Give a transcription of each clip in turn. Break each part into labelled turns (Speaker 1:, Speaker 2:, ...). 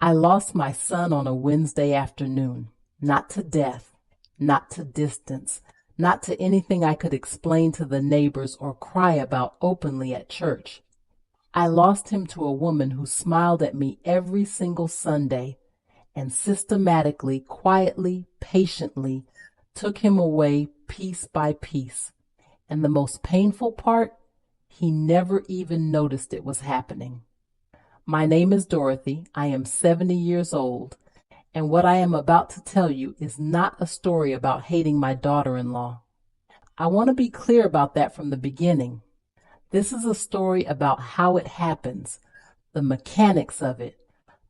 Speaker 1: I lost my son on a Wednesday afternoon, not to death, not to distance, not to anything I could explain to the neighbors or cry about openly at church. I lost him to a woman who smiled at me every single Sunday and systematically, quietly, patiently took him away piece by piece. And the most painful part, he never even noticed it was happening. My name is Dorothy. I am 70 years old, and what I am about to tell you is not a story about hating my daughter-in-law. I want to be clear about that from the beginning. This is a story about how it happens, the mechanics of it,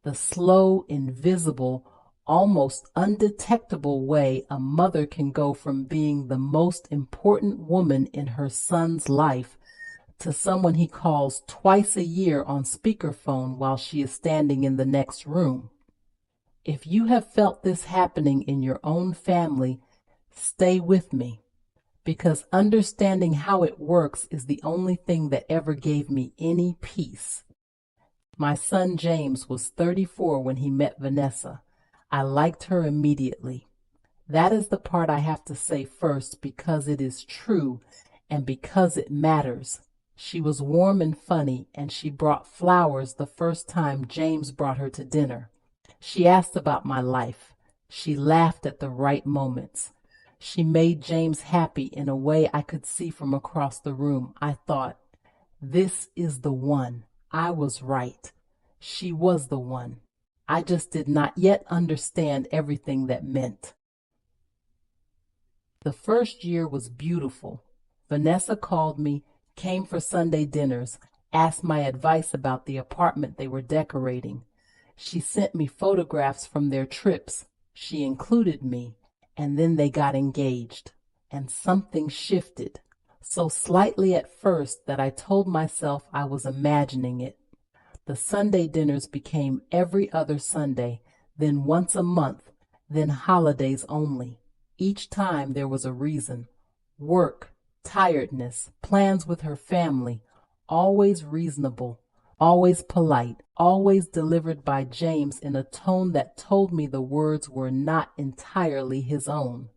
Speaker 1: the slow, invisible, almost undetectable way a mother can go from being the most important woman in her son's life to someone he calls twice a year on speakerphone while she is standing in the next room. If you have felt this happening in your own family, stay with me, because understanding how it works is the only thing that ever gave me any peace. My son James was 34 when he met Vanessa. I liked her immediately. That is the part I have to say first because it is true and because it matters. She was warm and funny, and she brought flowers the first time James brought her to dinner. She asked about my life. She laughed at the right moments. She made James happy in a way I could see from across the room. I thought, this is the one. I was right. She was the one. I just did not yet understand everything that meant. The first year was beautiful. Vanessa called me, came for Sunday dinners, asked my advice about the apartment they were decorating. She sent me photographs from their trips. She included me, and then they got engaged. And something shifted, so slightly at first that I told myself I was imagining it. The Sunday dinners became every other Sunday, then once a month, then holidays only. Each time there was a reason. Work, tiredness, plans with her family, always reasonable, always polite, always delivered by James in a tone that told me the words were not entirely his own.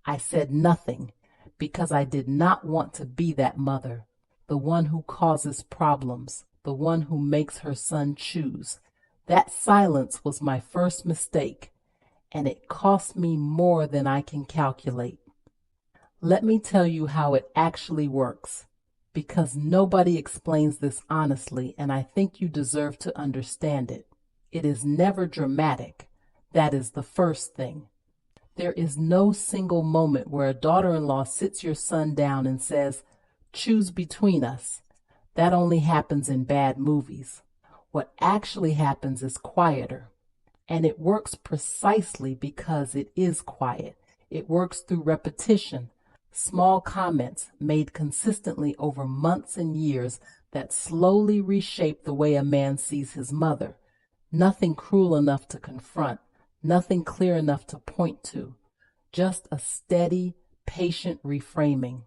Speaker 1: I said nothing because I did not want to be that mother, the one who causes problems, the one who makes her son choose. That silence was my first mistake, and it cost me more than I can calculate. Let me tell you how it actually works, because nobody explains this honestly, and I think you deserve to understand it. It is never dramatic. That is the first thing. There is no single moment where a daughter-in-law sits your son down and says, "Choose between us." That only happens in bad movies. What actually happens is quieter. And it works precisely because it is quiet. It works through repetition, small comments made consistently over months and years that slowly reshape the way a man sees his mother. Nothing cruel enough to confront, nothing clear enough to point to, just a steady, patient reframing.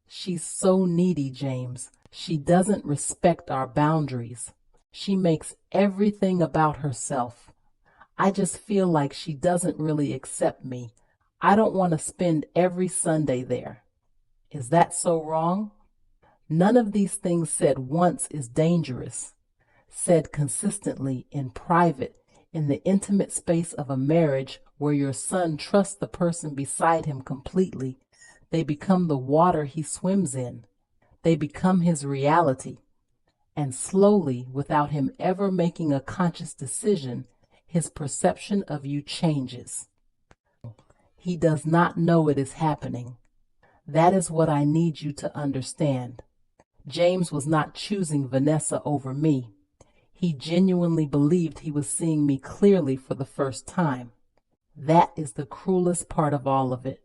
Speaker 1: She's so needy, James. She doesn't respect our boundaries. She makes everything about herself. I just feel like she doesn't really accept me. I don't want to spend every Sunday there. Is that so wrong? None of these things said once is dangerous. Said consistently, in private, in the intimate space of a marriage where your son trusts the person beside him completely, they become the water he swims in. They become his reality. And slowly, without him ever making a conscious decision, his perception of you changes. He does not know it is happening. That is what I need you to understand. James was not choosing Vanessa over me. He genuinely believed he was seeing me clearly for the first time. That is the cruelest part of all of it.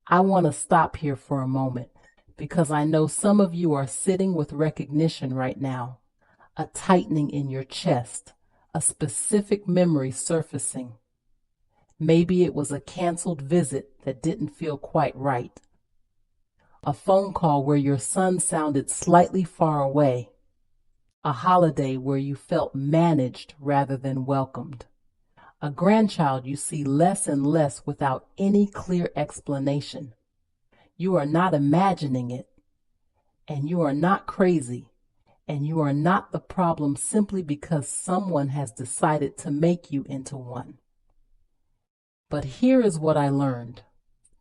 Speaker 1: I want to stop here for a moment because I know some of you are sitting with recognition right now, a tightening in your chest, a specific memory surfacing. Maybe it was a canceled visit that didn't feel quite right, a phone call where your son sounded slightly far away, a holiday where you felt managed rather than welcomed, a grandchild you see less and less without any clear explanation. You are not imagining it, and you are not crazy, and you are not the problem simply because someone has decided to make you into one. But here is what I learned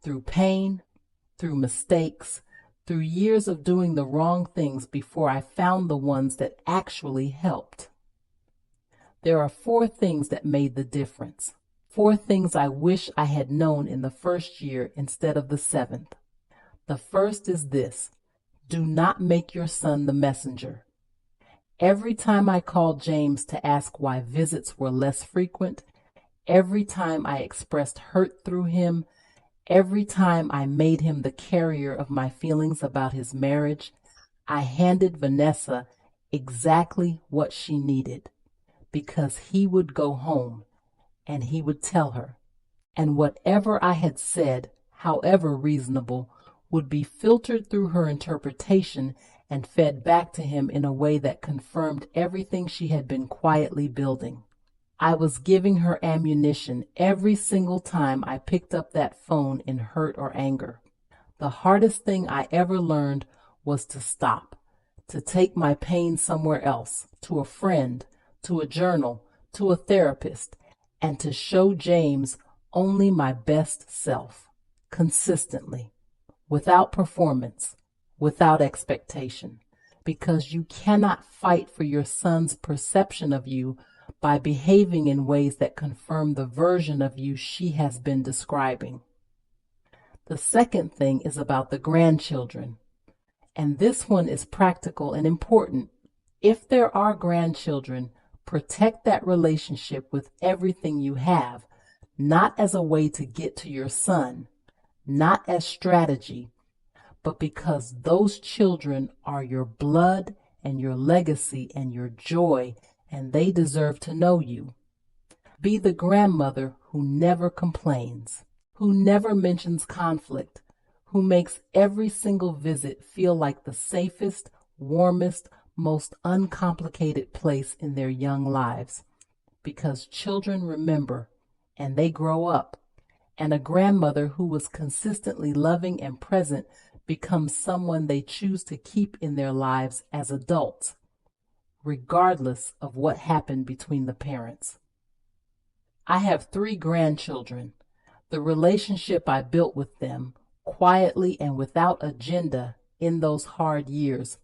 Speaker 1: through pain, through mistakes, through years of doing the wrong things before I found the ones that actually helped. There are 4 things that made the difference. 4 things I wish I had known in the first year instead of the 7th. The first is this: do not make your son the messenger. Every time I called James to ask why visits were less frequent, every time I expressed hurt through him, every time I made him the carrier of my feelings about his marriage, I handed Vanessa exactly what she needed, because he would go home and he would tell her, and whatever I had said, however reasonable, would be filtered through her interpretation and fed back to him in a way that confirmed everything she had been quietly building. I was giving her ammunition every single time I picked up that phone in hurt or anger. The hardest thing I ever learned was to stop, to take my pain somewhere else, to a friend, to a journal, to a therapist, and to show James only my best self, consistently, without performance, without expectation, because you cannot fight for your son's perception of you by behaving in ways that confirm the version of you she has been describing. The second thing is about the grandchildren, and this one is practical and important. If there are grandchildren, protect that relationship with everything you have, not as a way to get to your son, not as strategy, but because those children are your blood and your legacy and your joy, and they deserve to know you. Be the grandmother who never complains, who never mentions conflict, who makes every single visit feel like the safest, warmest, most uncomplicated place in their young lives. Because children remember, and they grow up, and a grandmother who was consistently loving and present becomes someone they choose to keep in their lives as adults, regardless of what happened between the parents. I have 3 grandchildren. The relationship I built with them, quietly and without agenda in those hard years,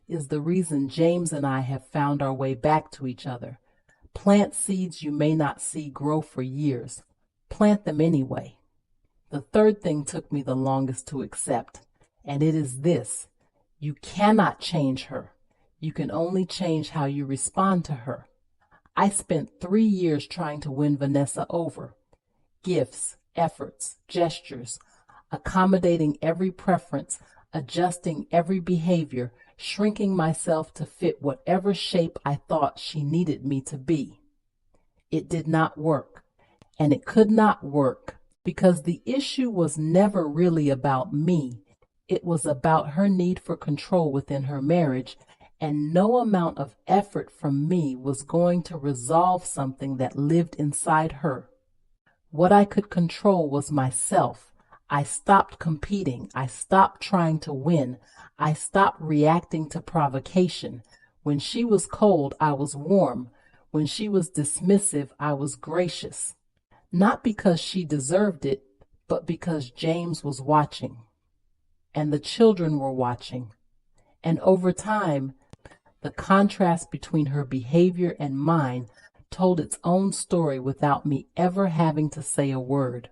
Speaker 1: is the reason James and I have found our way back to each other. Plant seeds you may not see grow for years. Plant them anyway. The third thing took me the longest to accept, and it is this: you cannot change her. You can only change how you respond to her. I spent 3 years trying to win Vanessa over. Gifts, efforts, gestures, accommodating every preference, adjusting every behavior, shrinking myself to fit whatever shape I thought she needed me to be. It did not work, and it could not work because the issue was never really about me. It was about her need for control within her marriage, and no amount of effort from me was going to resolve something that lived inside her. What I could control was myself. I stopped competing. I stopped trying to win. I stopped reacting to provocation. When she was cold, I was warm. When she was dismissive, I was gracious. Not because she deserved it, but because James was watching, and the children were watching. And over time, the contrast between her behavior and mine told its own story without me ever having to say a word.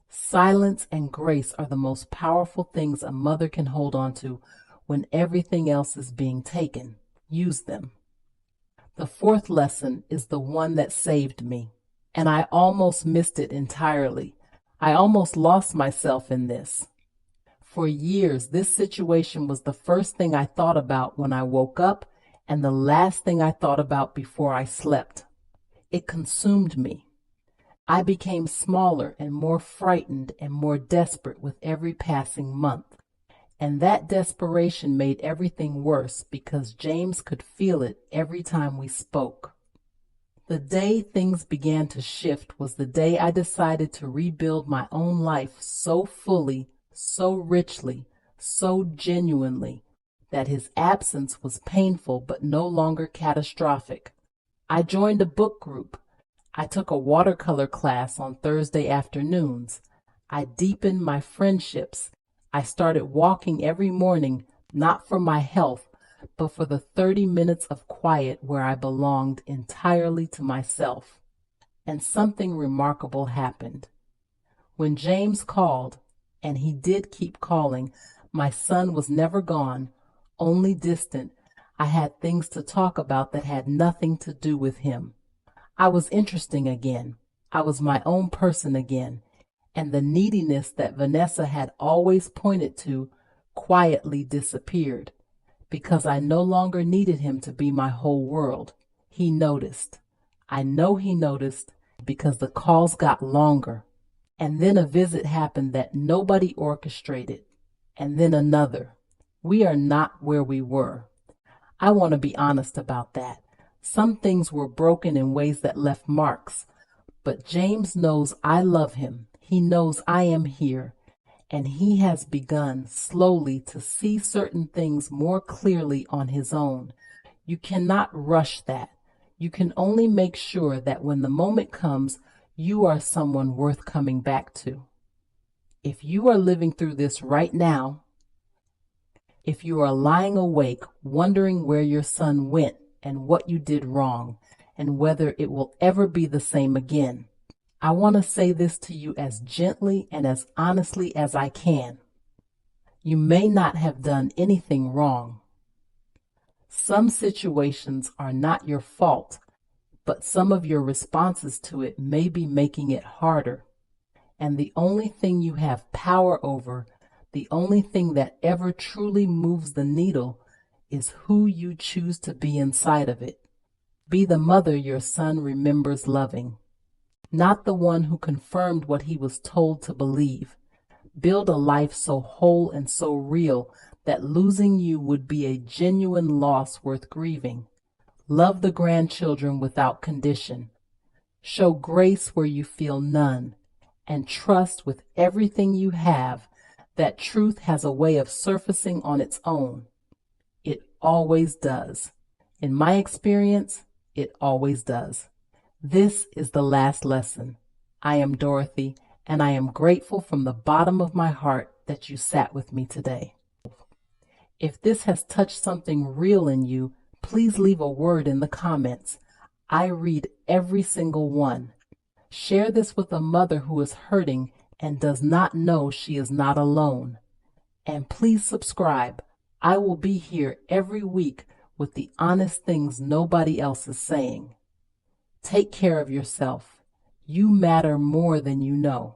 Speaker 1: Silence and grace are the most powerful things a mother can hold on to when everything else is being taken. Use them. The 4th lesson is the one that saved me, and I almost missed it entirely. I almost lost myself in this. For years, this situation was the first thing I thought about when I woke up and the last thing I thought about before I slept. It consumed me. I became smaller and more frightened and more desperate with every passing month. And that desperation made everything worse because James could feel it every time we spoke. The day things began to shift was the day I decided to rebuild my own life so fully, so richly, so genuinely, that his absence was painful but no longer catastrophic. I joined a book group. I took a watercolor class on Thursday afternoons. I deepened my friendships. I started walking every morning, not for my health, but for the 30 minutes of quiet where I belonged entirely to myself. And something remarkable happened. When James called, and he did keep calling, my son was never gone, only distant. I had things to talk about that had nothing to do with him. I was interesting again. I was my own person again. And the neediness that Vanessa had always pointed to quietly disappeared because I no longer needed him to be my whole world. He noticed. I know he noticed because the calls got longer. And then a visit happened that nobody orchestrated. And then another. We are not where we were. I want to be honest about that. Some things were broken in ways that left marks. But James knows I love him. He knows I am here. And he has begun slowly to see certain things more clearly on his own. You cannot rush that. You can only make sure that when the moment comes, you are someone worth coming back to. If you are living through this right now, if you are lying awake wondering where your son went and what you did wrong and whether it will ever be the same again, I want to say this to you as gently and as honestly as I can. You may not have done anything wrong. Some situations are not your fault, but some of your responses to it may be making it harder. And the only thing you have power over, the only thing that ever truly moves the needle, is who you choose to be inside of it. Be the mother your son remembers loving, not the one who confirmed what he was told to believe. Build a life so whole and so real that losing you would be a genuine loss worth grieving. Love the grandchildren without condition. Show grace where you feel none, and trust with everything you have that truth has a way of surfacing on its own. It always does. In my experience, it always does. This is the last lesson. I am Dorothy, and I am grateful from the bottom of my heart that you sat with me today. If this has touched something real in you, please leave a word in the comments. I read every single one. Share this with a mother who is hurting and does not know she is not alone. And please subscribe. I will be here every week with the honest things nobody else is saying. Take care of yourself. You matter more than you know.